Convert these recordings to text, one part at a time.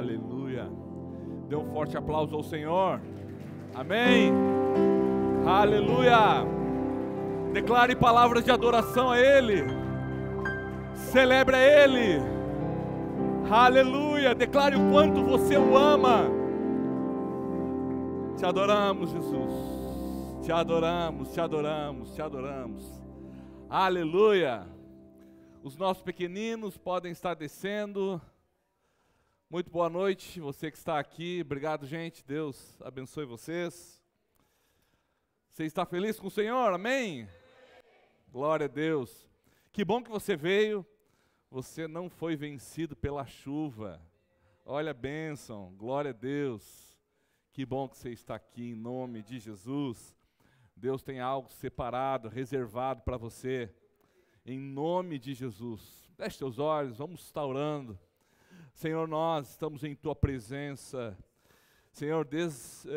Aleluia. Dê um forte aplauso ao Senhor. Amém. Aleluia. Declare palavras de adoração a Ele. Celebre a Ele. Aleluia. Declare o quanto você o ama. Te adoramos, Jesus. Te adoramos, te adoramos, te adoramos. Aleluia. Os nossos pequeninos podem estar descendo. Muito boa noite, você que está aqui. Obrigado, gente. Deus abençoe vocês. Você está feliz com o Senhor? Amém? Glória a Deus. Que bom que você veio. Você não foi vencido pela chuva. Olha a bênção. Glória a Deus. Que bom que você está aqui em nome de Jesus. Deus tem algo separado, reservado para você. Em nome de Jesus. Feche seus olhos, vamos estar orando. Senhor, nós estamos em Tua presença. Senhor, desde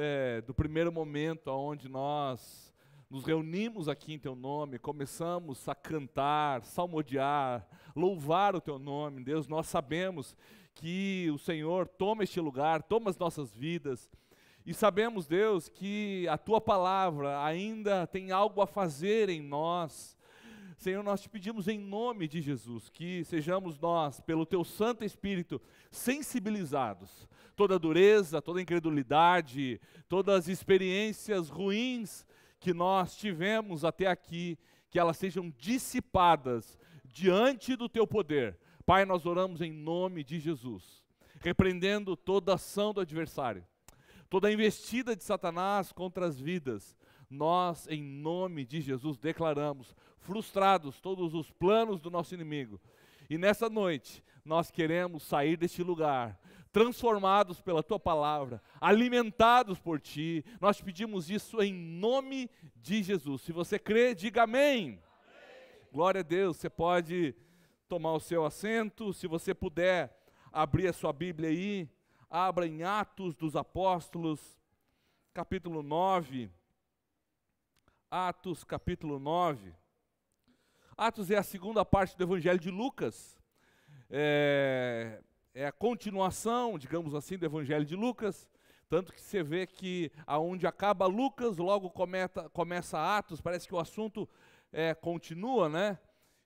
do primeiro momento onde nós nos reunimos aqui em Teu nome, começamos a cantar, salmodiar, louvar o Teu nome. Deus, nós sabemos que o Senhor toma este lugar, toma as nossas vidas. E sabemos, Deus, que a Tua palavra ainda tem algo a fazer em nós. Senhor, nós te pedimos em nome de Jesus, que sejamos nós, pelo Teu Santo Espírito, sensibilizados. Toda dureza, toda incredulidade, todas as experiências ruins que nós tivemos até aqui, que elas sejam dissipadas diante do Teu poder. Pai, nós oramos em nome de Jesus, repreendendo toda ação do adversário, toda a investida de Satanás contra as vidas. Nós, em nome de Jesus, declaramos frustrados todos os planos do nosso inimigo. E nessa noite, nós queremos sair deste lugar, transformados pela Tua palavra, alimentados por Ti. Nós te pedimos isso em nome de Jesus. Se você crê, diga amém. Amém. Glória a Deus. Você pode tomar o seu assento. Se você puder abrir a sua Bíblia aí, abra em Atos dos Apóstolos, capítulo 9. Atos, capítulo 9. Atos é a segunda parte do Evangelho de Lucas. É a continuação, digamos assim, do Evangelho de Lucas. Tanto que você vê que aonde acaba Lucas, logo começa Atos. Parece que o assunto continua, né?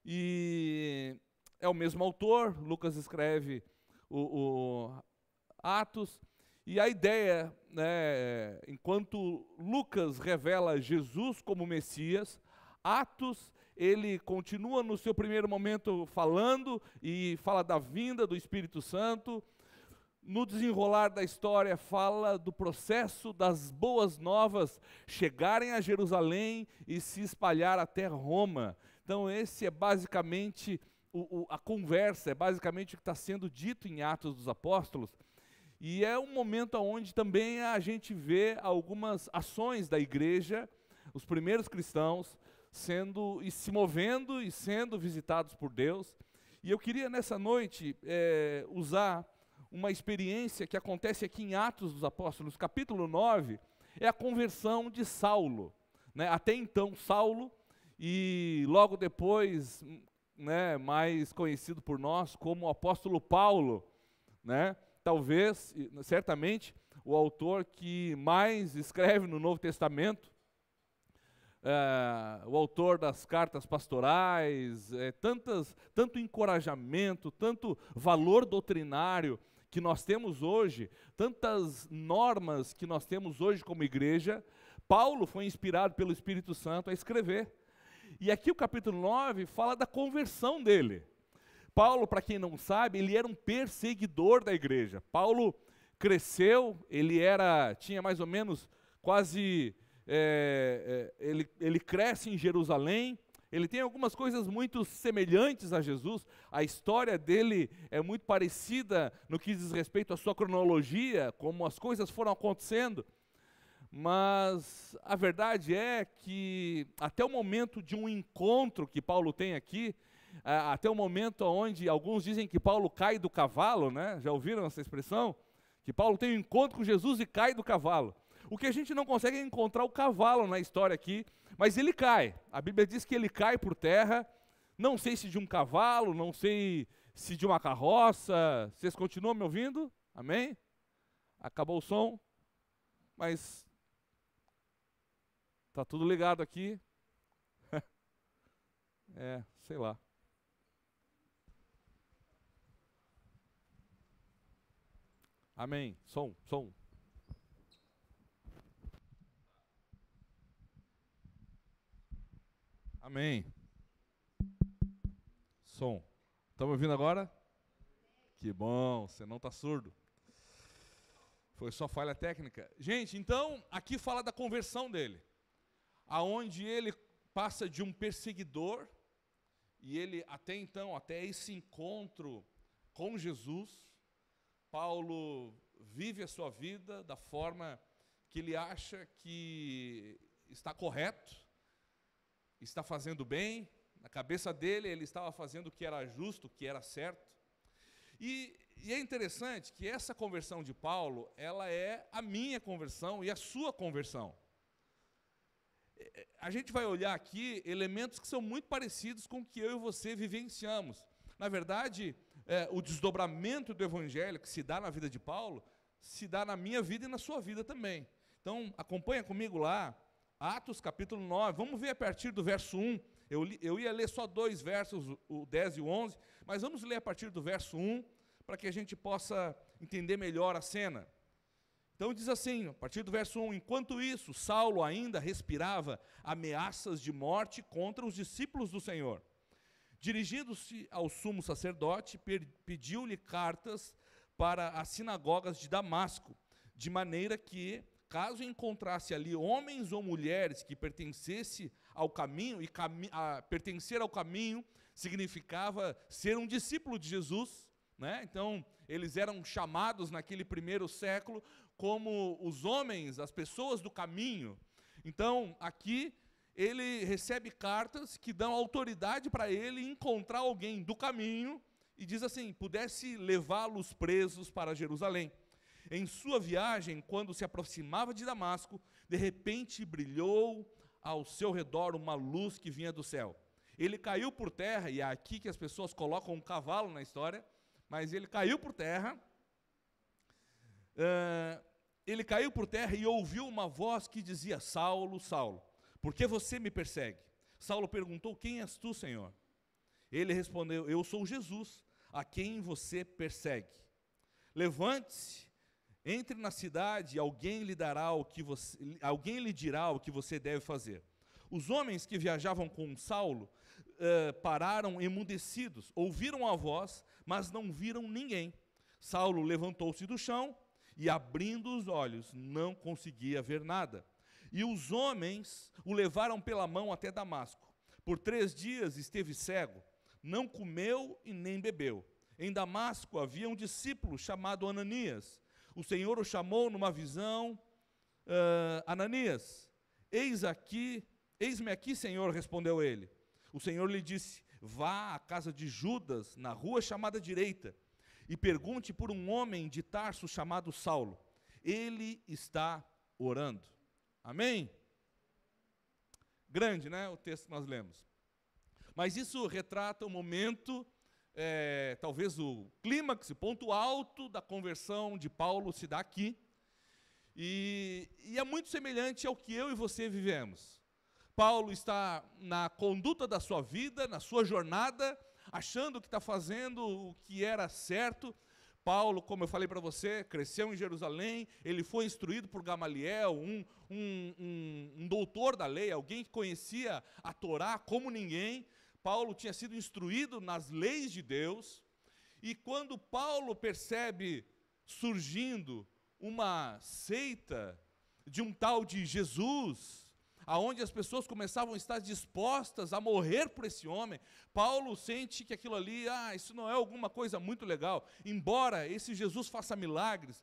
E é o mesmo autor. Lucas escreve o Atos. E a ideia, né, enquanto Lucas revela Jesus como Messias, Atos, ele continua no seu primeiro momento falando e fala da vinda do Espírito Santo. No desenrolar da história fala do processo das boas novas chegarem a Jerusalém e se espalhar até Roma. Então esse é basicamente a conversa, é basicamente o que está sendo dito em Atos dos Apóstolos. E é um momento onde também a gente vê algumas ações da igreja, os primeiros cristãos, se movendo e sendo visitados por Deus. E eu queria nessa noite usar uma experiência que acontece aqui em Atos dos Apóstolos, capítulo 9, é a conversão de Saulo. Né? Até então Saulo, e logo depois, né, mais conhecido por nós como o apóstolo Paulo, né? Talvez, certamente, o autor que mais escreve no Novo Testamento, o autor das cartas pastorais, tanto encorajamento, tanto valor doutrinário que nós temos hoje, tantas normas que nós temos hoje como igreja. Paulo foi inspirado pelo Espírito Santo a escrever. E aqui o capítulo 9 fala da conversão dele. Paulo, para quem não sabe, ele era um perseguidor da igreja. Paulo cresceu, tinha mais ou menos quase, ele cresce em Jerusalém, ele tem algumas coisas muito semelhantes a Jesus, a história dele é muito parecida no que diz respeito à sua cronologia, como as coisas foram acontecendo, mas a verdade é que até o momento de um encontro que Paulo tem aqui, até o momento onde alguns dizem que Paulo cai do cavalo, né? Já ouviram essa expressão? Que Paulo tem um encontro com Jesus e cai do cavalo. O que a gente não consegue é encontrar o cavalo na história aqui, mas ele cai. A Bíblia diz que ele cai por terra, não sei se de um cavalo, não sei se de uma carroça. Vocês continuam me ouvindo? Amém? Acabou o som, mas tá tudo ligado aqui. Sei lá. Amém. Som. Amém. Som. Estão me ouvindo agora? Que bom, você não está surdo. Foi só falha técnica. Gente, então, aqui fala da conversão dele. Aonde ele passa de um perseguidor, e ele até então, até esse encontro com Jesus, Paulo vive a sua vida da forma que ele acha que está correto, está fazendo bem. Na cabeça dele, ele estava fazendo o que era justo, o que era certo. E é interessante que essa conversão de Paulo, ela é a minha conversão e a sua conversão. A gente vai olhar aqui elementos que são muito parecidos com o que eu e você vivenciamos. Na verdade, o desdobramento do evangelho que se dá na vida de Paulo, se dá na minha vida e na sua vida também. Então, acompanha comigo lá, Atos capítulo 9, vamos ver a partir do verso 1. Eu ia ler só 2 versos, o 10 e o 11, mas vamos ler a partir do verso 1, para que a gente possa entender melhor a cena. Então diz assim, a partir do verso 1, enquanto isso, Saulo ainda respirava ameaças de morte contra os discípulos do Senhor. Dirigindo-se ao sumo sacerdote, pediu-lhe cartas para as sinagogas de Damasco, de maneira que, caso encontrasse ali homens ou mulheres que pertencessem ao caminho, e pertencer ao caminho significava ser um discípulo de Jesus, né? Então, eles eram chamados naquele primeiro século como os homens, as pessoas do caminho. Então, aqui, ele recebe cartas que dão autoridade para ele encontrar alguém do caminho, e diz assim, pudesse levá-los presos para Jerusalém. Em sua viagem, quando se aproximava de Damasco, de repente brilhou ao seu redor uma luz que vinha do céu. Ele caiu por terra, e é aqui que as pessoas colocam um cavalo na história, mas ele caiu por terra, e ouviu uma voz que dizia, Saulo, Saulo, por que você me persegue? Saulo perguntou, quem és tu, Senhor? Ele respondeu, eu sou Jesus, a quem você persegue. Levante-se, entre na cidade, alguém lhe dirá o que você deve fazer. Os homens que viajavam com Saulo pararam emudecidos, ouviram a voz, mas não viram ninguém. Saulo levantou-se do chão e, abrindo os olhos, não conseguia ver nada. E os homens o levaram pela mão até Damasco. Por 3 dias esteve cego, não comeu e nem bebeu. Em Damasco havia um discípulo chamado Ananias. O Senhor o chamou numa visão, Ananias, eis-me aqui, Senhor, respondeu ele. O Senhor lhe disse, vá à casa de Judas, na rua chamada Direita, e pergunte por um homem de Tarso chamado Saulo. Ele está orando. Amém? Grande, né, o texto que nós lemos. Mas isso retrata o momento, talvez o clímax, o ponto alto da conversão de Paulo se dá aqui. E é muito semelhante ao que eu e você vivemos. Paulo está na conduta da sua vida, na sua jornada, achando que está fazendo o que era certo. Paulo, como eu falei para você, cresceu em Jerusalém, ele foi instruído por Gamaliel, um doutor da lei, alguém que conhecia a Torá como ninguém. Paulo tinha sido instruído nas leis de Deus, e quando Paulo percebe surgindo uma seita de um tal de Jesus, aonde as pessoas começavam a estar dispostas a morrer por esse homem, Paulo sente que aquilo ali, isso não é alguma coisa muito legal, embora esse Jesus faça milagres,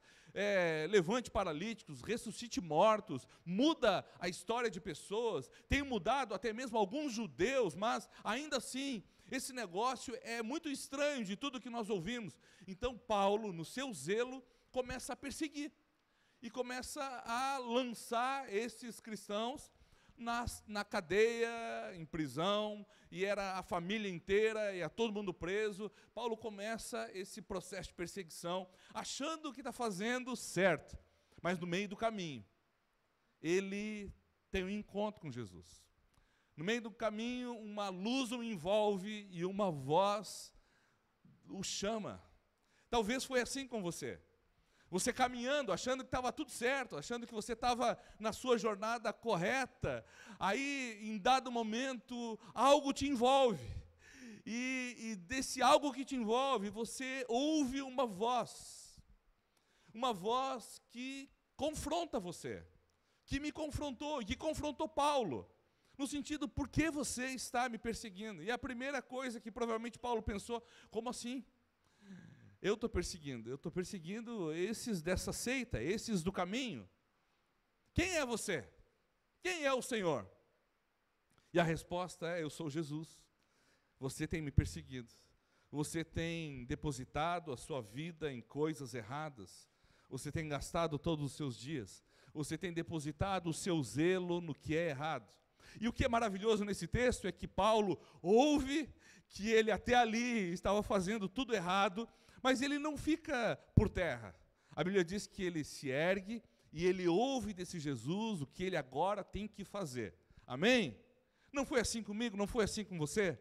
levante paralíticos, ressuscite mortos, muda a história de pessoas, tem mudado até mesmo alguns judeus, mas ainda assim, esse negócio é muito estranho de tudo que nós ouvimos. Então Paulo, no seu zelo, começa a perseguir, e começa a lançar esses cristãos na cadeia, em prisão, e era a família inteira, e todo mundo preso. Paulo começa esse processo de perseguição, achando que está fazendo certo, mas no meio do caminho, ele tem um encontro com Jesus. No meio do caminho, uma luz o envolve e uma voz o chama. Talvez foi assim com você. Você caminhando, achando que estava tudo certo, achando que você estava na sua jornada correta, aí, em dado momento, algo te envolve. E desse algo que te envolve, você ouve uma voz que confronta você, que me confrontou, que confrontou Paulo, no sentido, por que você está me perseguindo? E a primeira coisa que provavelmente Paulo pensou, como assim? Eu estou perseguindo esses dessa seita, esses do caminho. Quem é você? Quem é o Senhor? E a resposta é, eu sou Jesus. Você tem me perseguido. Você tem depositado a sua vida em coisas erradas. Você tem gastado todos os seus dias. Você tem depositado o seu zelo no que é errado. E o que é maravilhoso nesse texto é que Paulo ouve que ele até ali estava fazendo tudo errado, mas ele não fica por terra. A Bíblia diz que ele se ergue e ele ouve desse Jesus o que ele agora tem que fazer. Amém? Não foi assim comigo, não foi assim com você?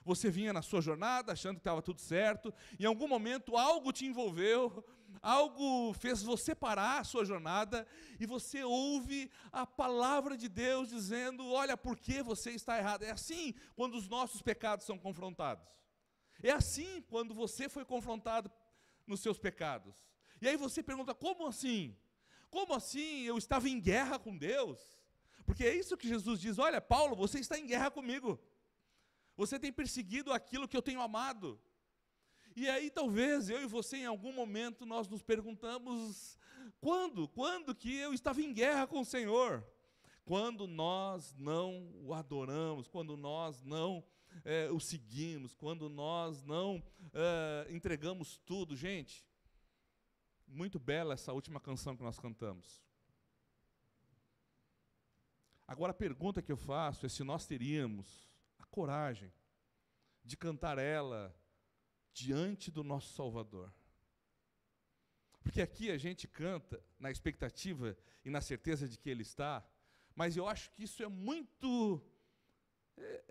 Você vinha na sua jornada achando que estava tudo certo, em algum momento algo te envolveu, algo fez você parar a sua jornada, e você ouve a palavra de Deus dizendo, olha, por que você está errado? É assim quando os nossos pecados são confrontados. É assim quando você foi confrontado nos seus pecados. E aí você pergunta, como assim? Como assim eu estava em guerra com Deus? Porque é isso que Jesus diz, olha, Paulo, você está em guerra comigo. Você tem perseguido aquilo que eu tenho amado. E aí talvez eu e você em algum momento nós nos perguntamos, quando que eu estava em guerra com o Senhor? Quando nós não o adoramos, quando nós não o seguimos, quando nós não entregamos tudo. Gente, muito bela essa última canção que nós cantamos. Agora a pergunta que eu faço é se nós teríamos a coragem de cantar ela diante do nosso Salvador. Porque aqui a gente canta na expectativa e na certeza de que Ele está, mas eu acho que isso é muito,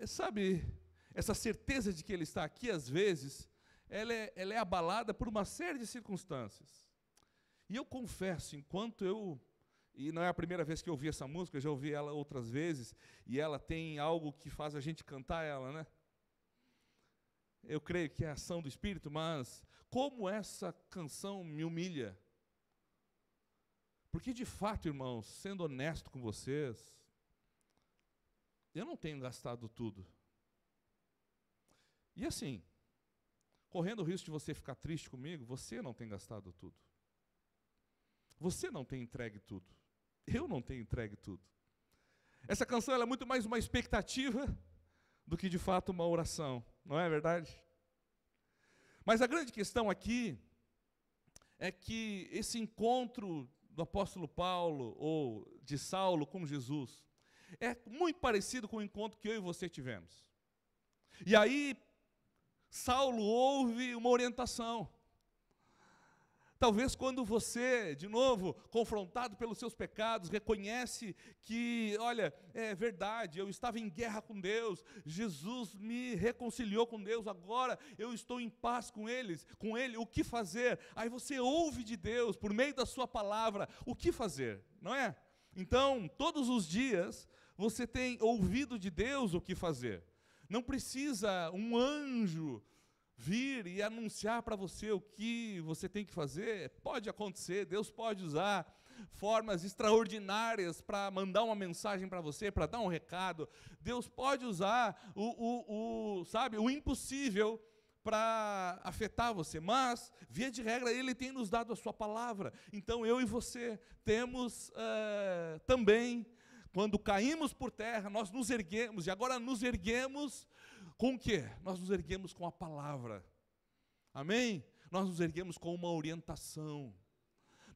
sabe, essa certeza de que Ele está aqui, às vezes, ela é abalada por uma série de circunstâncias. E eu confesso, e não é a primeira vez que eu ouvi essa música, eu já ouvi ela outras vezes, e ela tem algo que faz a gente cantar ela, né? Eu creio que é a ação do Espírito, mas como essa canção me humilha. Porque de fato, irmãos, sendo honesto com vocês, eu não tenho gastado tudo. E assim, correndo o risco de você ficar triste comigo, você não tem gastado tudo. Você não tem entregue tudo. Eu não tenho entregue tudo. Essa canção ela é muito mais uma expectativa do que de fato uma oração, não é verdade? Mas a grande questão aqui é que esse encontro do apóstolo Paulo ou de Saulo com Jesus é muito parecido com o encontro que eu e você tivemos. E aí Saulo ouve uma orientação. Talvez quando você, de novo, confrontado pelos seus pecados, reconhece que, olha, é verdade, eu estava em guerra com Deus, Jesus me reconciliou com Deus, agora eu estou em paz com Ele, o que fazer? Aí você ouve de Deus, por meio da sua palavra, o que fazer, não é? Então, todos os dias, você tem ouvido de Deus o que fazer. Não precisa um anjo vir e anunciar para você o que você tem que fazer. Pode acontecer, Deus pode usar formas extraordinárias para mandar uma mensagem para você, para dar um recado. Deus pode usar o impossível para afetar você, mas, via de regra, Ele tem nos dado a sua palavra. Então, eu e você temos também, quando caímos por terra, nós nos erguemos, e agora nos erguemos com o quê? Nós nos erguemos com a palavra. Amém? Nós nos erguemos com uma orientação.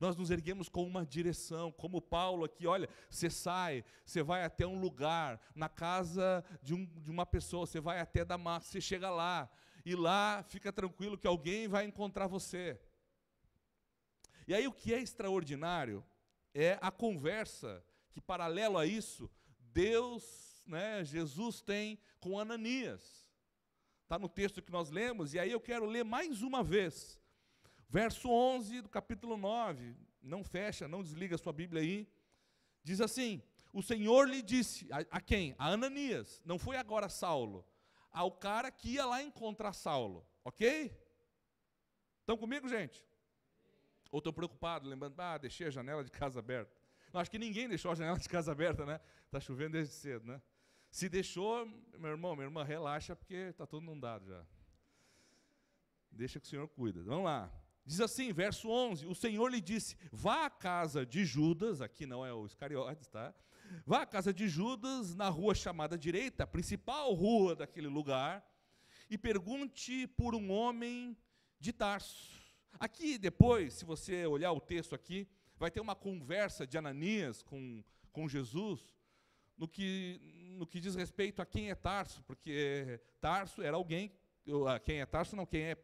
Nós nos erguemos com uma direção, como Paulo aqui, olha, você sai, você vai até um lugar, na casa de uma pessoa, você vai até Damasco, você chega lá, e lá fica tranquilo que alguém vai encontrar você. E aí o que é extraordinário é a conversa que, paralelo a isso, Deus, Jesus tem com Ananias. Está no texto que nós lemos, e aí eu quero ler mais uma vez. Verso 11 do capítulo 9, não fecha, não desliga a sua Bíblia aí. Diz assim, o Senhor lhe disse, a quem? A Ananias, não foi agora Saulo, ao cara que ia lá encontrar Saulo, ok? Estão comigo, gente? Ou estão preocupados, lembrando, deixei a janela de casa aberta. Não, acho que ninguém deixou a janela de casa aberta, né? Está chovendo desde cedo, né? Se deixou, meu irmão, minha irmã, relaxa, porque está tudo inundado já. Deixa que o Senhor cuida. Vamos lá. Diz assim, verso 11, o Senhor lhe disse, vá à casa de Judas, aqui não é o Iscariotes, tá? Vá à casa de Judas, na rua chamada direita, a principal rua daquele lugar, e pergunte por um homem de Tarso. Aqui depois, se você olhar o texto aqui, vai ter uma conversa de Ananias com Jesus, no que diz respeito a quem é Tarso, porque Tarso era alguém, quem é Tarso não, quem é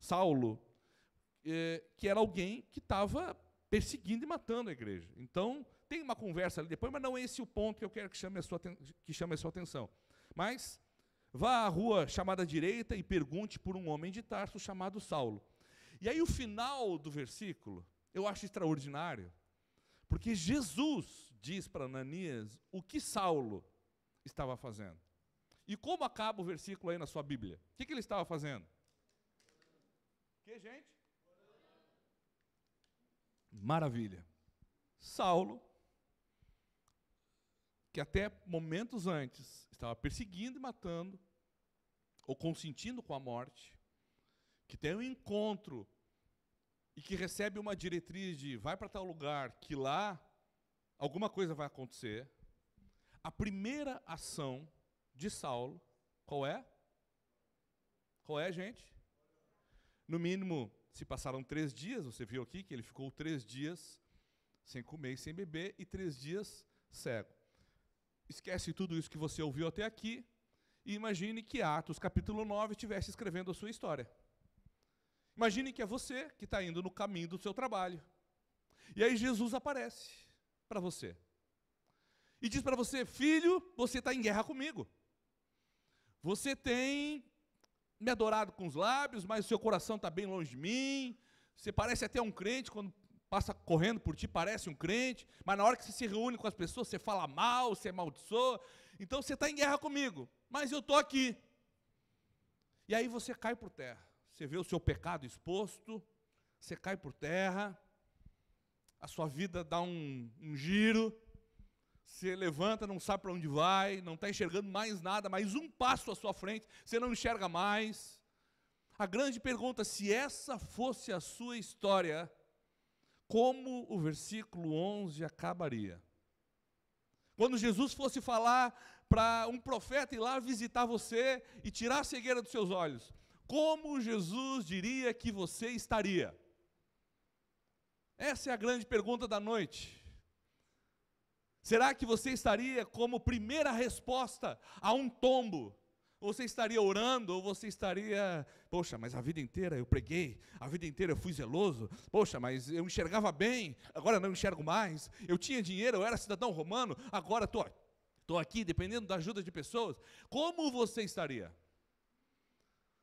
Saulo, que era alguém que estava perseguindo e matando a igreja. Então, tem uma conversa ali depois, mas não é esse o ponto que eu quero que chame a sua atenção. Mas, vá à rua chamada direita e pergunte por um homem de Tarso chamado Saulo. E aí o final do versículo, eu acho extraordinário, porque Jesus diz para Ananias o que Saulo estava fazendo. E como acaba o versículo aí na sua Bíblia? O que ele estava fazendo? O que, gente? Maravilha. Saulo, que até momentos antes estava perseguindo e matando, ou consentindo com a morte, que tem um encontro e que recebe uma diretriz de vai para tal lugar, que lá alguma coisa vai acontecer. A primeira ação de Saulo, qual é? Qual é, gente? No mínimo, se passaram 3 dias, você viu aqui que ele ficou 3 dias sem comer e sem beber, e 3 dias cego. Esquece tudo isso que você ouviu até aqui, e imagine que Atos capítulo 9 estivesse escrevendo a sua história. Imagine que é você que está indo no caminho do seu trabalho. E aí Jesus aparece para você. E diz para você, filho, você está em guerra comigo. Você tem me adorado com os lábios, mas o seu coração está bem longe de mim. Você parece até um crente, quando passa correndo por ti, parece um crente. Mas na hora que você se reúne com as pessoas, você fala mal, você amaldiçoa. Então você está em guerra comigo, mas eu estou aqui. E aí você cai por terra. Você vê o seu pecado exposto, você cai por terra, a sua vida dá um giro, você levanta, não sabe para onde vai, não está enxergando mais nada, mais um passo à sua frente, você não enxerga mais. A grande pergunta, se essa fosse a sua história, como o versículo 11 acabaria? Quando Jesus fosse falar para um profeta ir lá visitar você e tirar a cegueira dos seus olhos, como Jesus diria que você estaria? Essa é a grande pergunta da noite. Será que você estaria como primeira resposta a um tombo? Ou você estaria orando, ou você estaria, poxa, mas a vida inteira eu preguei, a vida inteira eu fui zeloso, poxa, mas eu enxergava bem, agora não enxergo mais, eu tinha dinheiro, eu era cidadão romano, agora estou aqui dependendo da ajuda de pessoas. Como você estaria?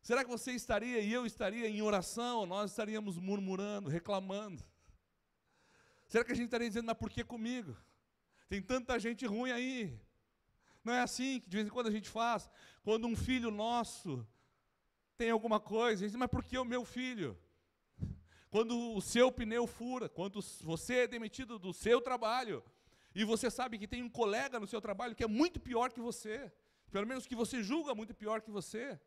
Será que você estaria e eu estaria em oração, nós estaríamos murmurando, reclamando? Será que a gente estaria dizendo, mas por que comigo? Tem tanta gente ruim aí. Não é assim que de vez em quando a gente faz? Quando um filho nosso tem alguma coisa, a gente diz, mas por que o meu filho? Quando o seu pneu fura, quando você é demitido do seu trabalho, e você sabe que tem um colega no seu trabalho que é muito pior que você, pelo menos que você julga muito pior que você,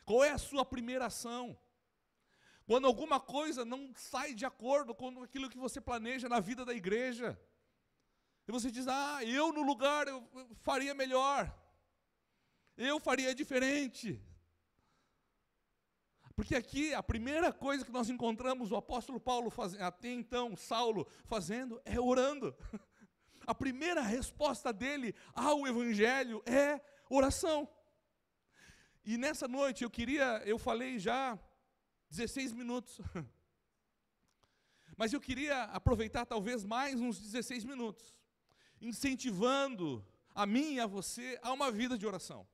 qual é a sua primeira ação? Quando alguma coisa não sai de acordo com aquilo que você planeja na vida da igreja, e você diz, eu no lugar eu faria melhor, eu faria diferente. Porque aqui a primeira coisa que nós encontramos o apóstolo Paulo fazendo, até então Saulo fazendo, é orando. A primeira resposta dele ao evangelho é oração. E nessa noite eu falei já 16 minutos. Mas eu queria aproveitar talvez mais uns 16 minutos, incentivando a mim e a você a uma vida de oração.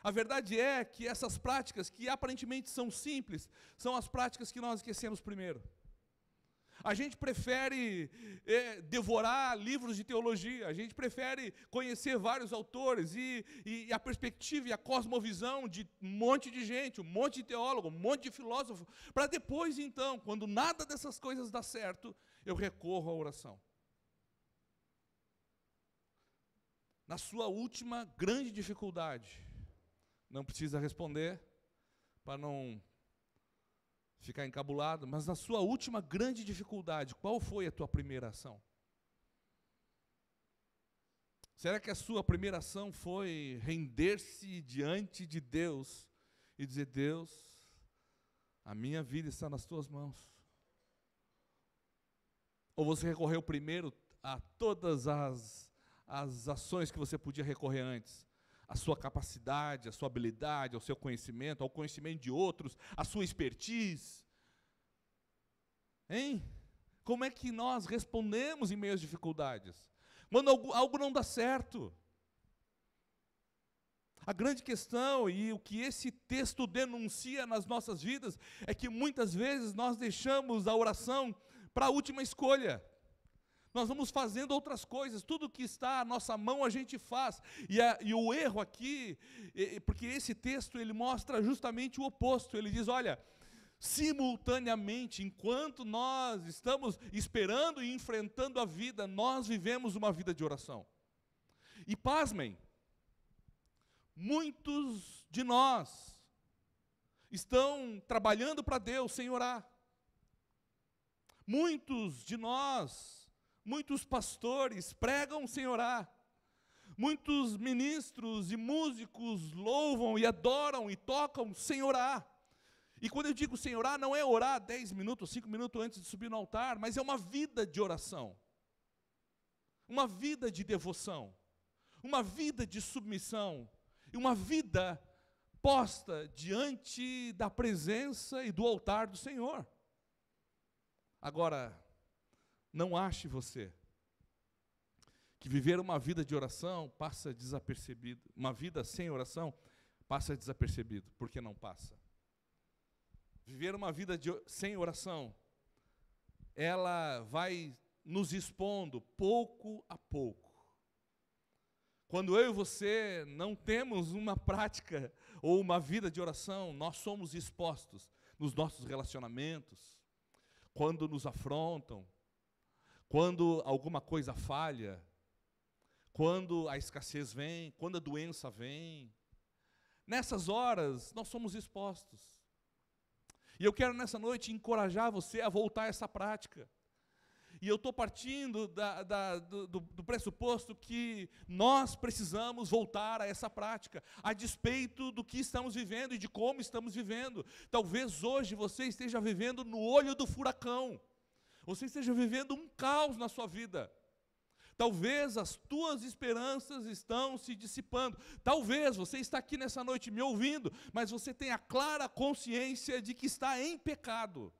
A verdade é que essas práticas, que aparentemente são simples, são as práticas que nós esquecemos primeiro. A gente prefere devorar livros de teologia, a gente prefere conhecer vários autores e a perspectiva e a cosmovisão de um monte de gente, um monte de teólogo, um monte de filósofo, para depois então, quando nada dessas coisas dá certo, eu recorro à oração. Na sua última grande dificuldade, não precisa responder para não ficar encabulado, mas na sua última grande dificuldade, qual foi a tua primeira ação? Será que a sua primeira ação foi render-se diante de Deus e dizer: Deus, a minha vida está nas tuas mãos? Ou você recorreu primeiro a todas as ações que você podia recorrer antes? A sua capacidade, a sua habilidade, ao seu conhecimento, ao conhecimento de outros, a sua expertise. Hein? Como é que nós respondemos em meio às dificuldades? Quando algo não dá certo. A grande questão, e o que esse texto denuncia nas nossas vidas, é que muitas vezes nós deixamos a oração para a última escolha. Nós vamos fazendo outras coisas, tudo que está à nossa mão a gente faz. E o erro aqui, porque esse texto ele mostra justamente o oposto. Ele diz: olha, simultaneamente, enquanto nós estamos esperando e enfrentando a vida, nós vivemos uma vida de oração. E pasmem, muitos de nós estão trabalhando para Deus sem orar. Muitos de nós, muitos pastores pregam sem orar. Muitos ministros e músicos louvam e adoram e tocam sem orar. E quando eu digo sem orar, não é orar 10 minutos, 5 minutos antes de subir no altar, mas é uma vida de oração. Uma vida de devoção. Uma vida de submissão. E uma vida posta diante da presença e do altar do Senhor. Agora, não ache você que viver uma vida de oração passa desapercebido. Uma vida sem oração passa desapercebido, porque não passa. Viver uma vida sem oração, ela vai nos expondo pouco a pouco. Quando eu e você não temos uma prática ou uma vida de oração, nós somos expostos nos nossos relacionamentos, quando nos afrontam, quando alguma coisa falha, quando a escassez vem, quando a doença vem. Nessas horas, nós somos expostos. E eu quero nessa noite encorajar você a voltar a essa prática. E eu estou partindo do pressuposto que nós precisamos voltar a essa prática, a despeito do que estamos vivendo e de como estamos vivendo. Talvez hoje você esteja vivendo no olho do furacão. Você esteja vivendo um caos na sua vida. Talvez as tuas esperanças estão se dissipando. Talvez você está aqui nessa noite me ouvindo, mas você tenha clara consciência de que está em pecado.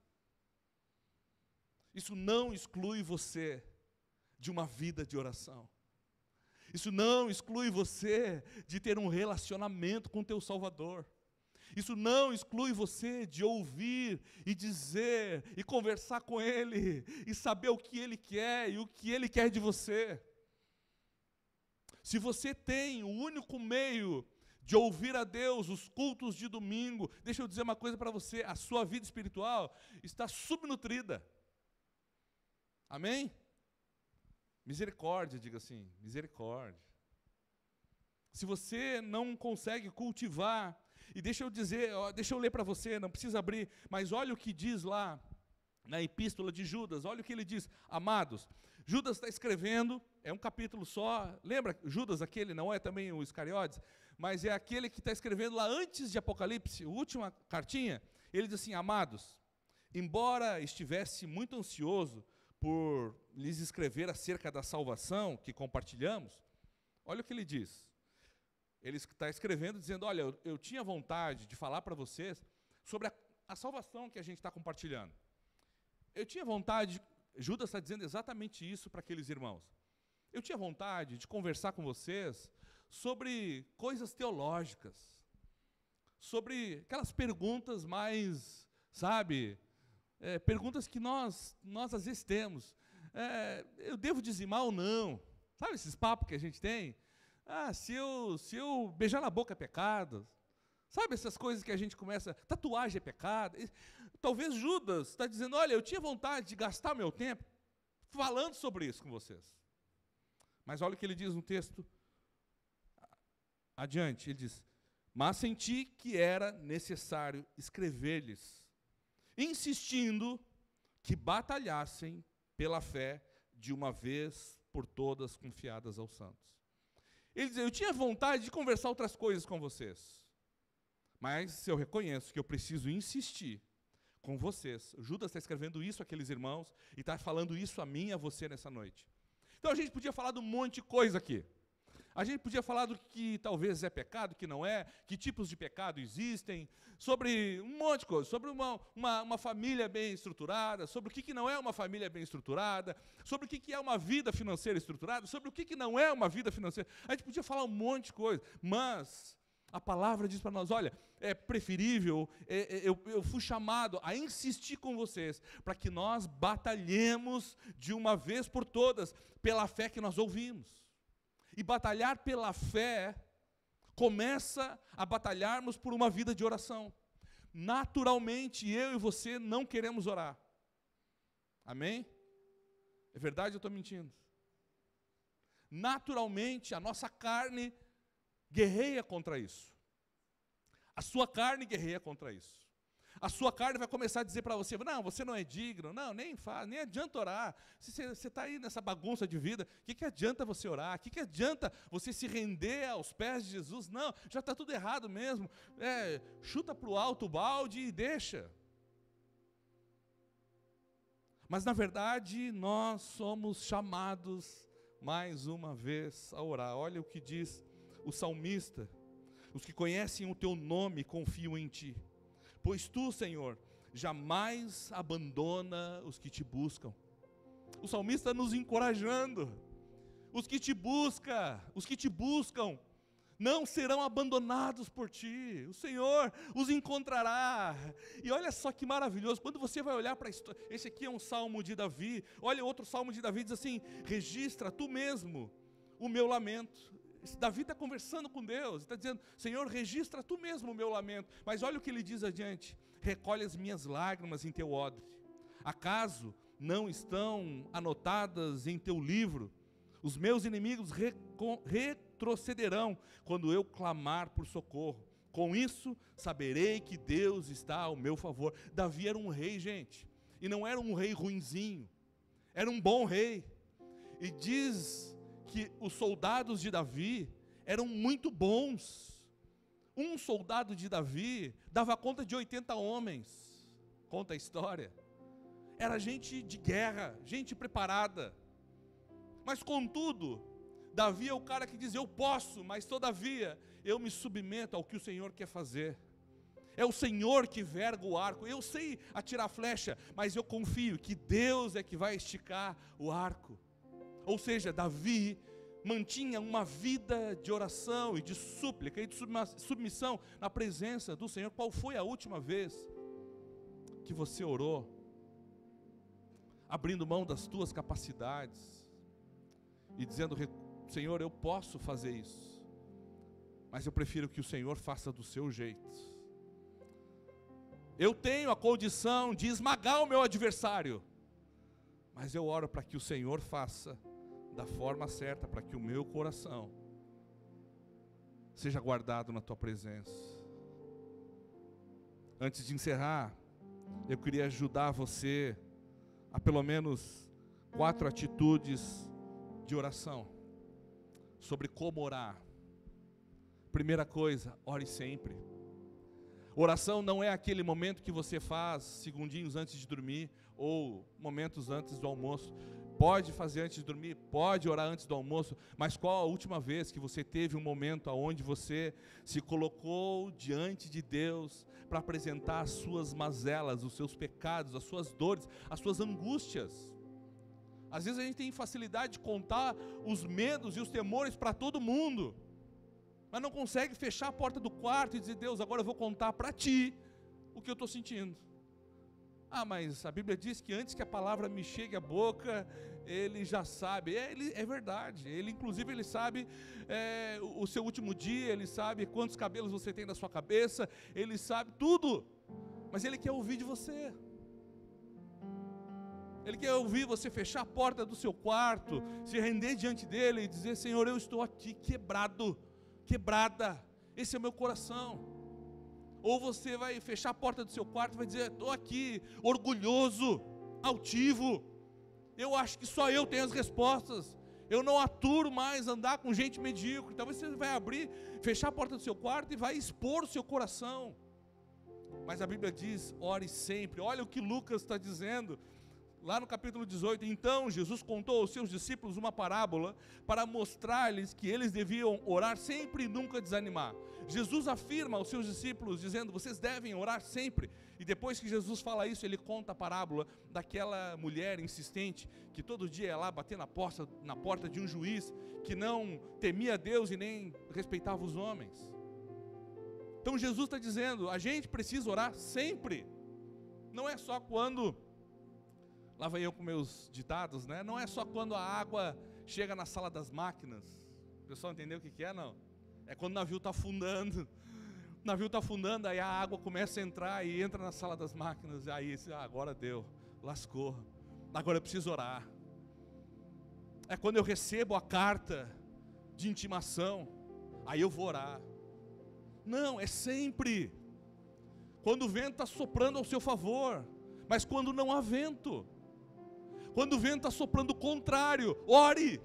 Isso não exclui você de uma vida de oração. Isso não exclui você de ter um relacionamento com o teu Salvador. Isso não exclui você de ouvir e dizer e conversar com Ele e saber o que Ele quer e o que Ele quer de você. Se você tem o único meio de ouvir a Deus, os cultos de domingo, deixa eu dizer uma coisa para você, a sua vida espiritual está subnutrida. Amém? Misericórdia, diga assim, misericórdia. Se você não consegue cultivar, e deixa eu ler para você, não precisa abrir, mas olha o que diz lá na epístola de Judas, olha o que ele diz: amados, Judas está escrevendo, é um capítulo só, lembra, Judas aquele não é também o Iscariotes, mas é aquele que está escrevendo lá antes de Apocalipse, a última cartinha. Ele diz assim: amados, embora estivesse muito ansioso por lhes escrever acerca da salvação que compartilhamos, olha o que ele diz. Ele está escrevendo dizendo: olha, eu tinha vontade de falar para vocês sobre a salvação que a gente está compartilhando. Eu tinha vontade, Judas está dizendo exatamente isso para aqueles irmãos. Eu tinha vontade de conversar com vocês sobre coisas teológicas, sobre aquelas perguntas mais, sabe, perguntas que nós às vezes temos. Eu devo dizimar ou não? Sabe esses papos que a gente tem? Se eu beijar na boca é pecado. Sabe essas coisas que a gente começa, tatuagem é pecado. Talvez Judas está dizendo: olha, eu tinha vontade de gastar meu tempo falando sobre isso com vocês. Mas olha o que ele diz no texto adiante, ele diz: mas senti que era necessário escrever-lhes, insistindo que batalhassem pela fé de uma vez por todas confiadas aos santos. Ele diz: eu tinha vontade de conversar outras coisas com vocês, mas eu reconheço que eu preciso insistir com vocês. Judas está escrevendo isso àqueles irmãos e está falando isso a mim e a você nessa noite. Então a gente podia falar de um monte de coisa aqui. A gente podia falar do que talvez é pecado, que não é, que tipos de pecado existem, sobre um monte de coisa, sobre uma família bem estruturada, sobre o que não é uma família bem estruturada, sobre o que é uma vida financeira estruturada, sobre o que não é uma vida financeira. A gente podia falar um monte de coisa, mas a palavra diz para nós: olha, é preferível, eu fui chamado a insistir com vocês, para que nós batalhemos de uma vez por todas, pela fé que nós ouvimos. E batalhar pela fé começa a batalharmos por uma vida de oração. Naturalmente, eu e você não queremos orar. Amém? É verdade ou eu estou mentindo? Naturalmente, a nossa carne guerreia contra isso. A sua carne guerreia contra isso. A sua carne vai começar a dizer para você: não, você não é digno, não, nem adianta orar. Se você está aí nessa bagunça de vida, o que adianta você orar? O que adianta você se render aos pés de Jesus? Não, já está tudo errado mesmo. Chuta para o alto o balde e deixa. Mas na verdade nós somos chamados mais uma vez a orar. Olha o que diz o salmista: os que conhecem o teu nome confiam em ti. Pois tu, Senhor, jamais abandona os que te buscam. O salmista nos encorajando. Os que te buscam, não serão abandonados por ti. O Senhor os encontrará. E olha só que maravilhoso, quando você vai olhar para a história, esse aqui é um salmo de Davi. Olha, outro salmo de Davi diz assim: registra tu mesmo o meu lamento. Davi está conversando com Deus, está dizendo: Senhor, registra tu mesmo o meu lamento. Mas olha o que ele diz adiante: recolhe as minhas lágrimas em teu odre. Acaso não estão anotadas em teu livro? Os meus inimigos retrocederão quando eu clamar por socorro. Com isso saberei que Deus está ao meu favor. Davi era um rei, gente, e não era um rei ruinzinho, era um bom rei. E diz que os soldados de Davi eram muito bons. Um soldado de Davi dava conta de 80 homens. Conta a história. Era gente de guerra, gente preparada. Mas contudo, Davi é o cara que diz: eu posso, mas todavia eu me submeto ao que o Senhor quer fazer. É o Senhor que verga o arco. Eu sei atirar flecha, mas eu confio que Deus é que vai esticar o arco. Ou seja, Davi mantinha uma vida de oração e de súplica e de submissão na presença do Senhor. Qual foi a última vez que você orou, abrindo mão das tuas capacidades e dizendo: Senhor, eu posso fazer isso, mas eu prefiro que o Senhor faça do seu jeito. Eu tenho a condição de esmagar o meu adversário, mas eu oro para que o Senhor faça da forma certa, para que o meu coração seja guardado na tua presença. Antes de encerrar, eu queria ajudar você há pelo menos 4 atitudes de oração, sobre como orar. Primeira coisa, ore sempre. Oração não é aquele momento que você faz segundinhos antes de dormir, ou momentos antes do almoço. Pode fazer antes de dormir, pode orar antes do almoço, mas qual a última vez que você teve um momento onde você se colocou diante de Deus para apresentar as suas mazelas, os seus pecados, as suas dores, as suas angústias? Às vezes a gente tem facilidade de contar os medos e os temores para todo mundo, mas não consegue fechar a porta do quarto e dizer: Deus, agora eu vou contar para Ti o que eu estou sentindo. Ah, mas a Bíblia diz que antes que a palavra me chegue à boca, Ele já sabe. É verdade, inclusive Ele sabe o seu último dia, Ele sabe quantos cabelos você tem na sua cabeça, Ele sabe tudo, mas Ele quer ouvir de você. Ele quer ouvir você fechar a porta do seu quarto, se render diante dEle e dizer: Senhor, eu estou aqui quebrado, quebrada, esse é o meu coração. Ou você vai fechar a porta do seu quarto e vai dizer: estou aqui, orgulhoso, altivo, eu acho que só eu tenho as respostas, eu não aturo mais andar com gente medíocre. Talvez você vai fechar a porta do seu quarto e vai expor o seu coração. Mas a Bíblia diz: ore sempre. Olha o que Lucas está dizendo, lá no capítulo 18. Então Jesus contou aos seus discípulos uma parábola para mostrar-lhes que eles deviam orar sempre e nunca desanimar. Jesus afirma aos seus discípulos dizendo: vocês devem orar sempre. E depois que Jesus fala isso, ele conta a parábola daquela mulher insistente que todo dia ia lá bater na porta de um juiz que não temia Deus e nem respeitava os homens. Então Jesus está dizendo: a gente precisa orar sempre. Não é só quando... Lá vai eu com meus ditados, né? Não é só quando a água chega na sala das máquinas. O pessoal entendeu o que é, não? É quando o navio está afundando. O navio está afundando, aí a água começa a entrar e entra na sala das máquinas. Aí, agora deu, lascou. Agora eu preciso orar. É quando eu recebo a carta de intimação, aí eu vou orar. Não, é sempre. Quando o vento está soprando ao seu favor, mas quando não há vento. Quando o vento está soprando o contrário, ore,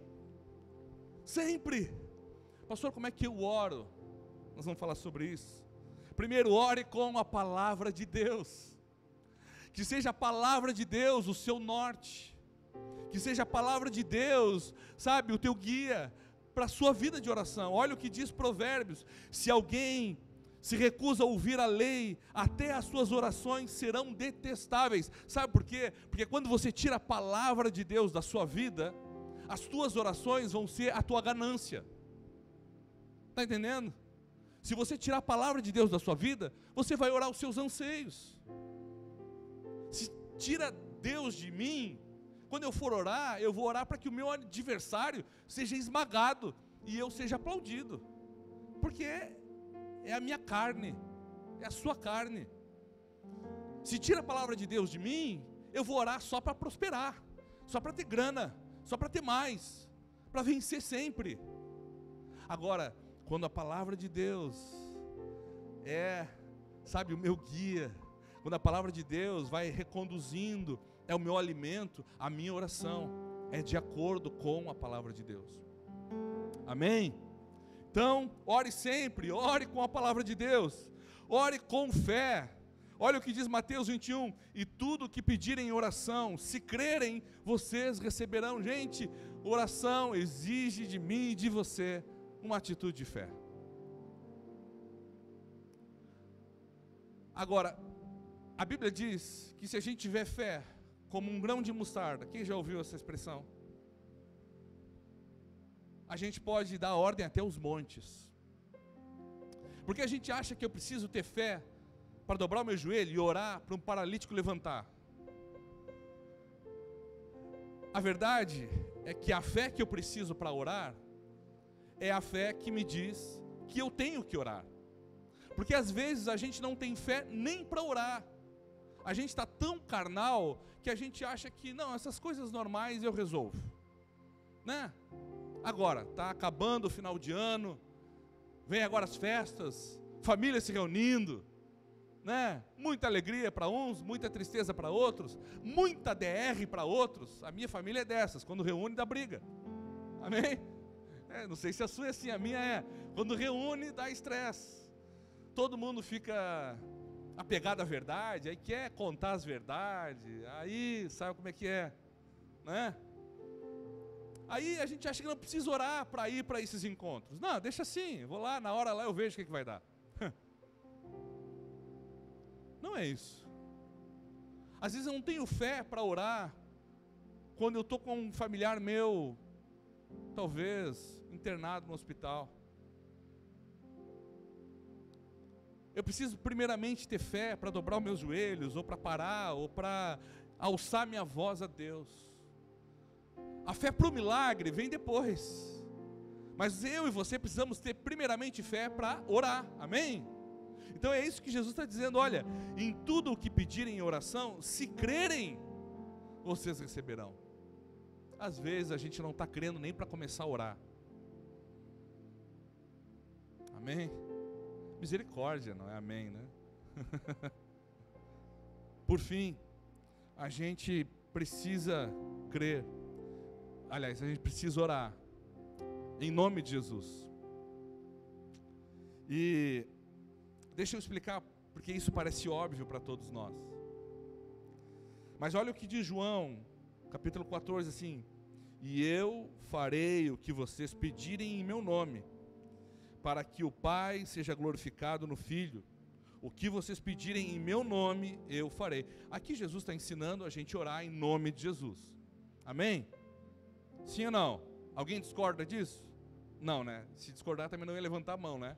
sempre. Pastor, como é que eu oro? Nós vamos falar sobre isso. Primeiro, ore com a palavra de Deus. Que seja a palavra de Deus o seu norte. Que seja a palavra de Deus, sabe, o teu guia para a sua vida de oração. Olha o que diz Provérbios: se alguém se recusa a ouvir a lei, até as suas orações serão detestáveis. Sabe por quê? Porque quando você tira a palavra de Deus da sua vida, as tuas orações vão ser a tua ganância. Está entendendo? Se você tirar a palavra de Deus da sua vida, você vai orar os seus anseios. Se tira Deus de mim, quando eu for orar, eu vou orar para que o meu adversário seja esmagado e eu seja aplaudido. Porque é a minha carne, é a sua carne. Se tira a palavra de Deus de mim, eu vou orar só para prosperar, só para ter grana, só para ter mais, para vencer sempre. Agora, quando a palavra de Deus é, sabe, o meu guia, quando a palavra de Deus vai reconduzindo, é o meu alimento, a minha oração é de acordo com a palavra de Deus. Amém? Então, ore sempre, ore com a palavra de Deus, ore com fé. Olha o que diz Mateus 21, e tudo o que pedirem em oração, se crerem, vocês receberão. Gente, oração exige de mim e de você uma atitude de fé. Agora, a Bíblia diz que se a gente tiver fé como um grão de mostarda, quem já ouviu essa expressão? A gente pode dar ordem até os montes. Porque a gente acha que eu preciso ter fé para dobrar o meu joelho e orar para um paralítico levantar. A verdade é que a fé que eu preciso para orar é a fé que me diz que eu tenho que orar. Porque às vezes a gente não tem fé nem para orar. A gente está tão carnal que a gente acha que não, essas coisas normais eu resolvo, né? Agora, está acabando o final de ano, vem agora as festas, família se reunindo, né? Muita alegria para uns, muita tristeza para outros, muita DR para outros. A minha família é dessas, quando reúne dá briga. Amém? Não sei se a sua é assim, a minha é. Quando reúne dá estresse. Todo mundo fica apegado à verdade, aí quer contar as verdades, aí sabe como é que é, né? Aí a gente acha que não precisa orar para ir para esses encontros. Não, deixa assim, vou lá, na hora lá eu vejo o que vai dar. Não é isso. Às vezes eu não tenho fé para orar quando eu estou com um familiar meu, talvez internado no hospital. Eu preciso primeiramente ter fé para dobrar os meus joelhos, ou para parar, ou para alçar minha voz a Deus. A fé para o milagre vem depois. Mas eu e você precisamos ter primeiramente fé para orar. Amém? Então é isso que Jesus está dizendo. Olha, em tudo o que pedirem em oração, se crerem, vocês receberão. Às vezes a gente não está crendo nem para começar a orar. Amém? Misericórdia, não é amém, né? Por fim, a gente precisa crer. Aliás, a gente precisa orar em nome de Jesus. E deixa eu explicar, porque isso parece óbvio para todos nós. Mas olha o que diz João, capítulo 14, assim: e eu farei o que vocês pedirem em meu nome, para que o Pai seja glorificado no Filho. O que vocês pedirem em meu nome, eu farei. Aqui Jesus está ensinando a gente a orar em nome de Jesus. Amém? Sim ou não? Alguém discorda disso? Não, né? Se discordar também não ia levantar a mão, né?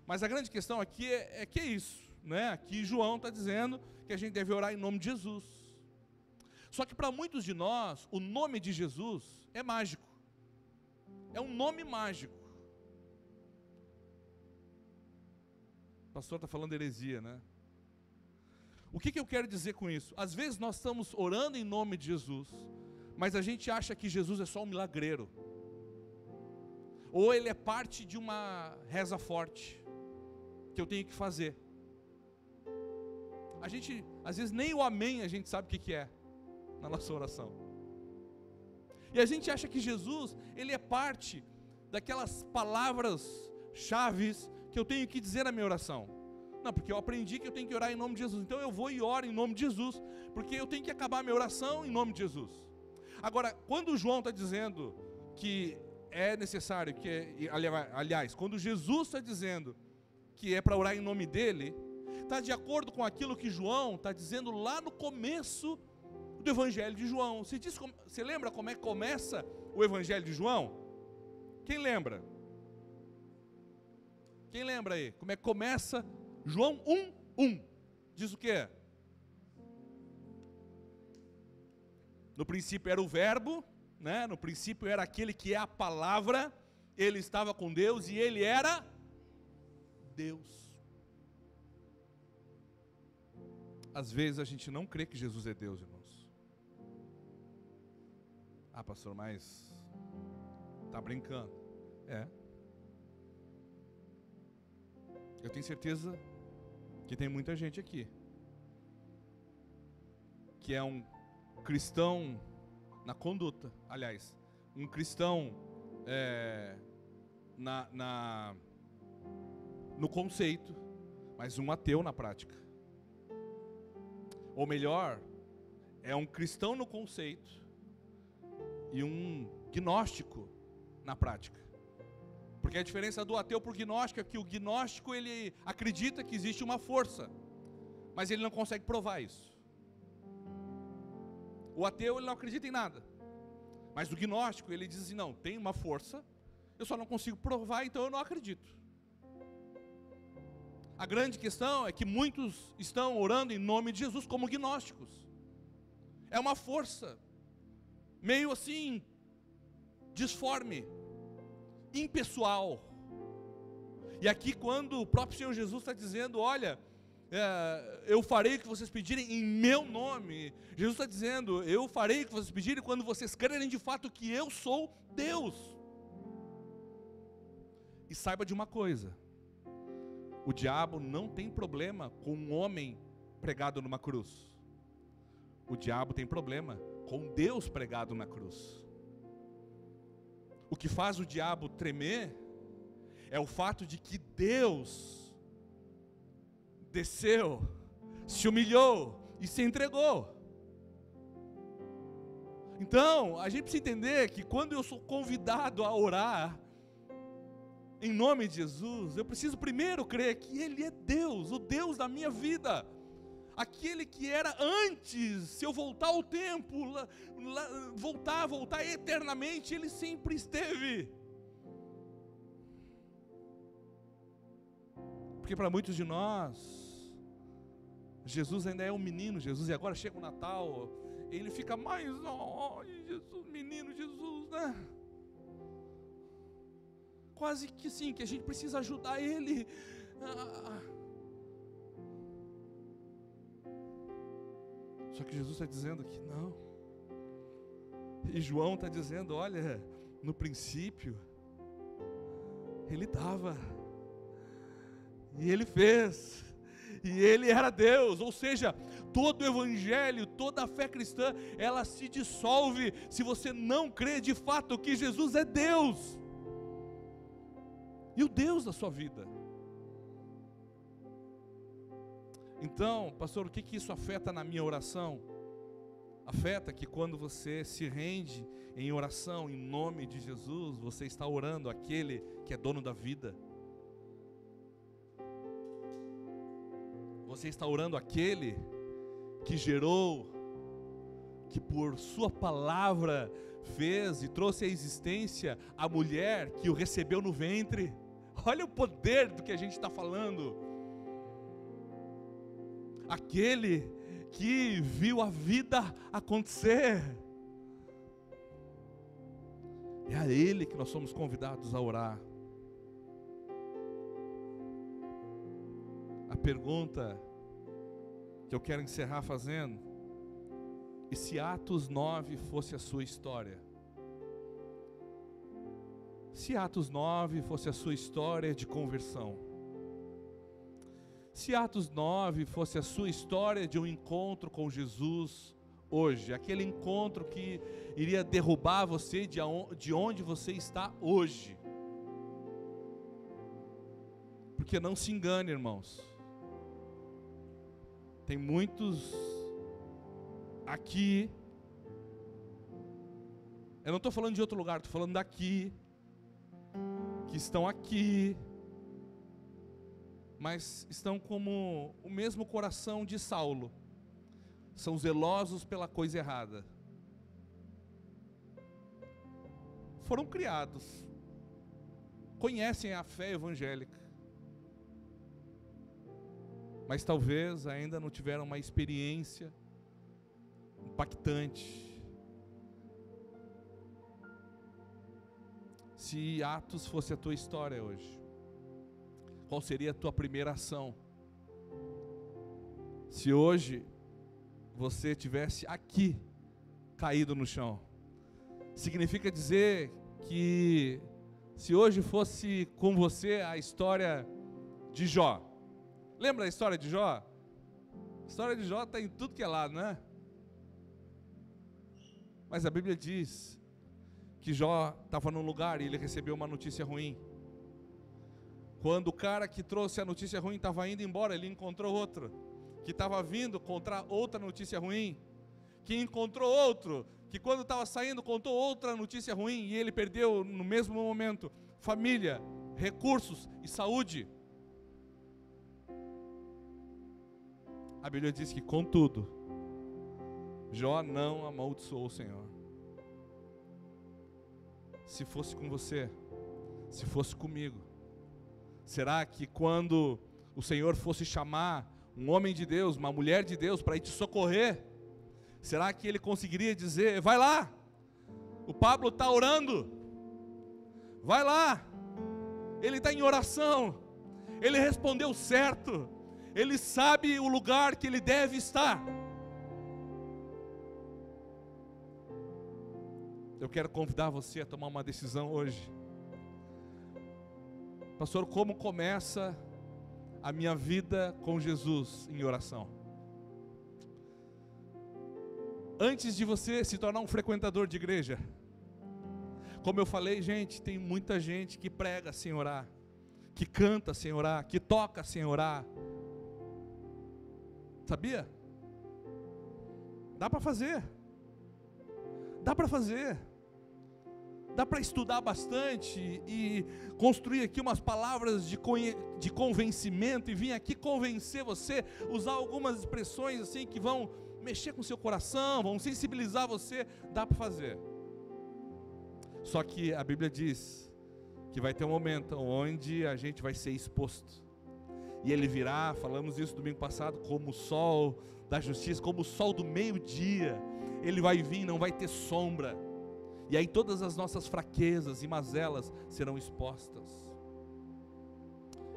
Mas a grande questão aqui é que é isso, né? Aqui João está dizendo que a gente deve orar em nome de Jesus. Só que para muitos de nós, o nome de Jesus é mágico. É um nome mágico. O pastor está falando heresia, né? O que eu quero dizer com isso? Às vezes nós estamos orando em nome de Jesus, mas a gente acha que Jesus é só um milagreiro. Ou ele é parte de uma reza forte que eu tenho que fazer. A gente, às vezes nem o amém a gente sabe o que é na nossa oração. E a gente acha que Jesus, ele é parte daquelas palavras chaves que eu tenho que dizer na minha oração. Não, porque eu aprendi que eu tenho que orar em nome de Jesus. Então eu vou e oro em nome de Jesus, porque eu tenho que acabar a minha oração em nome de Jesus. Agora, quando João está dizendo que é necessário, aliás, quando Jesus está dizendo que é para orar em nome dele, está de acordo com aquilo que João está dizendo lá no começo do Evangelho de João. Você lembra como é que começa o Evangelho de João? Quem lembra? Quem lembra aí? Como é que começa João 1:1? Diz o quê? No princípio era o verbo, né? No princípio era aquele que é a palavra, ele estava com Deus e ele era Deus. Às vezes a gente não crê que Jesus é Deus, irmãos. Ah, pastor, mas está brincando. Eu tenho certeza que tem muita gente aqui que é um cristão na conduta, aliás, um cristão no conceito, mas um ateu na prática. Ou melhor, é um cristão no conceito e um gnóstico na prática. Porque a diferença do ateu para o gnóstico é que o gnóstico ele acredita que existe uma força, mas ele não consegue provar isso. O ateu ele não acredita em nada, mas o gnóstico ele diz assim, não, tem uma força, eu só não consigo provar, então eu não acredito. A grande questão é que muitos estão orando em nome de Jesus como gnósticos. É uma força meio assim disforme, impessoal. E aqui quando o próprio Senhor Jesus está dizendo, olha, eu farei o que vocês pedirem em meu nome. Jesus está dizendo, eu farei o que vocês pedirem quando vocês crerem de fato que eu sou Deus. E saiba de uma coisa, O diabo não tem problema com um homem pregado numa cruz. O diabo tem problema com Deus pregado na cruz. O que faz o diabo tremer é o fato de que Deus desceu, se humilhou e se entregou. Então, a gente precisa entender que quando eu sou convidado a orar em nome de Jesus, eu preciso primeiro crer que Ele é Deus, o Deus da minha vida. Aquele que era antes, se eu voltar ao tempo, voltar eternamente, Ele sempre esteve. Porque para muitos de nós, Jesus ainda é um menino, Jesus, e agora chega o Natal, ele fica mais, Jesus, menino Jesus, né? Quase que sim, que a gente precisa ajudar ele. Só que Jesus está dizendo que não. E João está dizendo, olha, no princípio, Ele estava, e Ele fez, e Ele era Deus. Ou seja, todo o evangelho, toda a fé cristã, ela se dissolve se você não crê de fato que Jesus é Deus, e o Deus da sua vida. Então, pastor, o que isso afeta na minha oração? Afeta que quando você se rende em oração em nome de Jesus, você está orando aquele que é dono da vida. Você está orando aquele que gerou, que por sua palavra fez e trouxe à existência a mulher que o recebeu no ventre. Olha o poder do que a gente está falando. Aquele que viu a vida acontecer. É a Ele que nós somos convidados a orar. A pergunta que eu quero encerrar fazendo: e se Atos 9 fosse a sua história? Se Atos 9 fosse a sua história de conversão? Se Atos 9 fosse a sua história de um encontro com Jesus hoje, aquele encontro que iria derrubar você de onde você está hoje? Porque não se engane, irmãos, tem muitos aqui, eu não estou falando de outro lugar, estou falando daqui, que estão aqui, mas estão como o mesmo coração de Saulo, são zelosos pela coisa errada, foram criados, conhecem a fé evangélica, mas talvez ainda não tiveram uma experiência impactante. Se Atos fosse a tua história hoje, qual seria a tua primeira ação? Se hoje você tivesse aqui, caído no chão, significa dizer que se hoje fosse com você a história de Jó, lembra a história de Jó? A história de Jó está em tudo que é lado, né? Mas a Bíblia diz que Jó estava num lugar e ele recebeu uma notícia ruim. Quando o cara que trouxe a notícia ruim estava indo embora, ele encontrou outro que estava vindo contar outra notícia ruim, que encontrou outro que quando estava saindo contou outra notícia ruim, e ele perdeu no mesmo momento família, recursos e saúde. A Bíblia diz que, contudo, Jó não amaldiçoou o Senhor. Se fosse com você, se fosse comigo, será que quando o Senhor fosse chamar um homem de Deus, uma mulher de Deus para ir te socorrer, será que ele conseguiria dizer: vai lá, o Pablo está orando, vai lá, ele está em oração, ele respondeu certo, ele sabe o lugar que ele deve estar? Eu quero convidar você a tomar uma decisão hoje. Pastor, como começa a minha vida com Jesus em oração. Antes de você se tornar um frequentador de igreja, como eu falei, gente, tem muita gente que prega sem orar, que canta sem orar, que toca sem orar. Sabia? Dá para fazer. Dá para fazer. Dá para estudar bastante e construir aqui umas palavras de convencimento e vir aqui convencer você, usar algumas expressões assim que vão mexer com o seu coração, vão sensibilizar você. Dá para fazer. Só que a Bíblia diz que vai ter um momento onde a gente vai ser exposto. E ele virá, falamos isso domingo passado, como o sol da justiça, como o sol do meio-dia. Ele vai vir, não vai ter sombra. E aí todas as nossas fraquezas e mazelas serão expostas.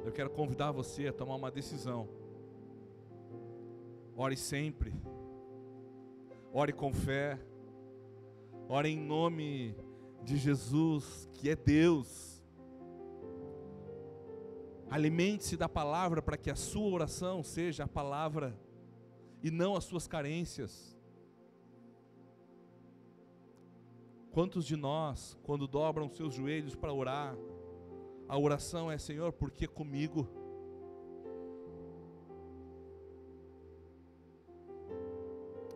Eu quero convidar você a tomar uma decisão. Ore sempre. Ore com fé. Ore em nome de Jesus, que é Deus. Alimente-se da palavra para que a sua oração seja a palavra e não as suas carências. Quantos de nós, quando dobram seus joelhos para orar, a oração é: Senhor, por que comigo?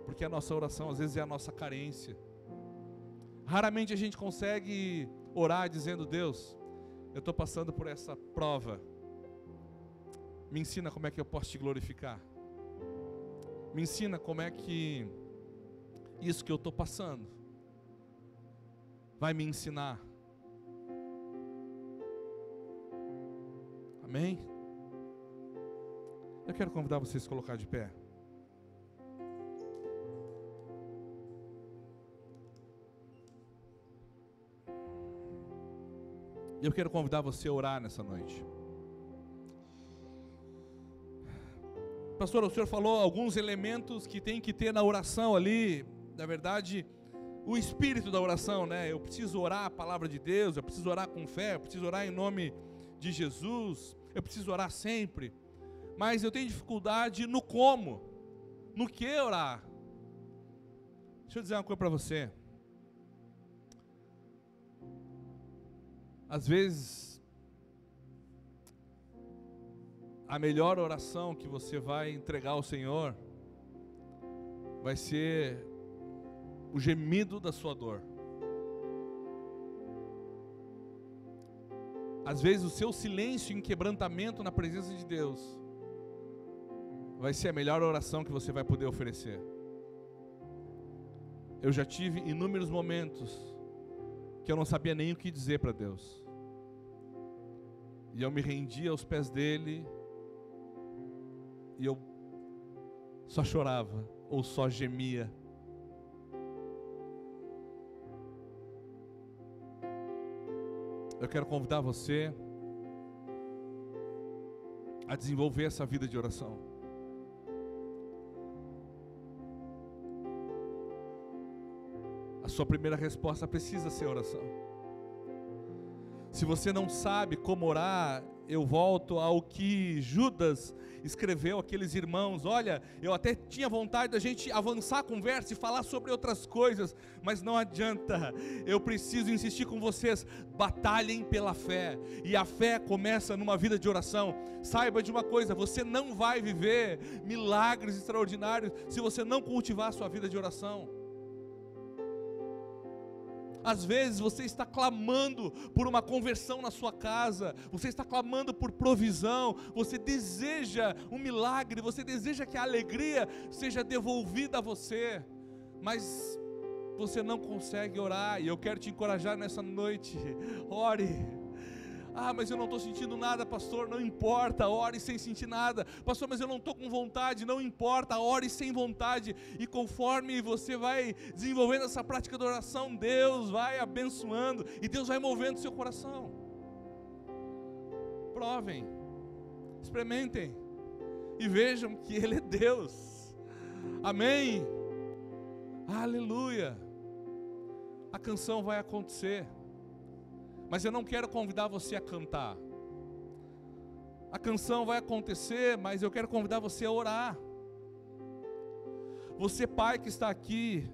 Porque a nossa oração às vezes é a nossa carência. Raramente a gente consegue orar dizendo: Deus, eu estou passando por essa prova, me ensina como é que eu posso te glorificar. Me ensina como é que isso que eu estou passando vai me ensinar. Amém? Eu quero convidar vocês a se colocar de pé. Eu quero convidar você a orar nessa noite. Pastor, o senhor falou alguns elementos que tem que ter na oração ali. Na verdade, o espírito da oração, né? Eu preciso orar a palavra de Deus, eu preciso orar com fé, eu preciso orar em nome de Jesus, eu preciso orar sempre. Mas eu tenho dificuldade no como, no que orar. Deixa eu dizer uma coisa para você. Às vezes, a melhor oração que você vai entregar ao Senhor vai ser o gemido da sua dor. Às vezes o seu silêncio em quebrantamento na presença de Deus vai ser a melhor oração que você vai poder oferecer. Eu já tive inúmeros momentos que eu não sabia nem o que dizer para Deus, e eu me rendia aos pés dele, e eu só chorava, ou só gemia. Eu quero convidar você a desenvolver essa vida de oração. A sua primeira resposta precisa ser oração. Se você não sabe como orar, eu volto ao que Judas escreveu àqueles irmãos. Olha, eu até tinha vontade da gente avançar a conversa e falar sobre outras coisas, mas não adianta, eu preciso insistir com vocês: batalhem pela fé, e a fé começa numa vida de oração. Saiba de uma coisa: você não vai viver milagres extraordinários se você não cultivar a sua vida de oração. Às vezes você está clamando por uma conversão na sua casa, você está clamando por provisão, você deseja um milagre, você deseja que a alegria seja devolvida a você, mas você não consegue orar. E eu quero te encorajar nessa noite: ore. Ah, mas eu não estou sentindo nada, pastor. Não importa, ore sem sentir nada. Pastor, mas eu não estou com vontade. Não importa, ore sem vontade. E conforme você vai desenvolvendo essa prática de oração, Deus vai abençoando e Deus vai movendo seu coração. Provem, experimentem e vejam que Ele é Deus. Amém? Aleluia. A canção vai acontecer, mas eu não quero convidar você a cantar. A canção vai acontecer, mas eu quero convidar você a orar. Você, pai que está aqui,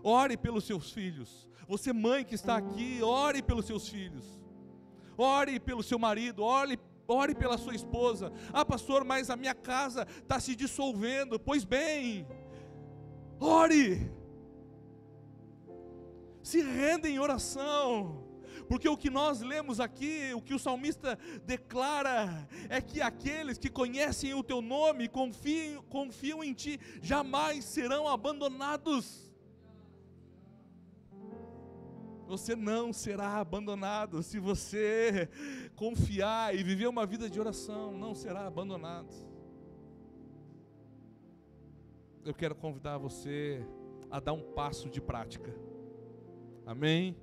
ore pelos seus filhos. Você, mãe que está aqui, ore pelos seus filhos. Ore pelo seu marido, ore pela sua esposa. Ah, pastor, mas a minha casa está se dissolvendo. Pois bem, ore. Se renda em oração. Porque o que nós lemos aqui, o que o salmista declara, é que aqueles que conhecem o teu nome, confiam em ti, jamais serão abandonados. Você não será abandonado. Se você confiar e viver uma vida de oração, não será abandonado. Eu quero convidar você a dar um passo de prática. Amém?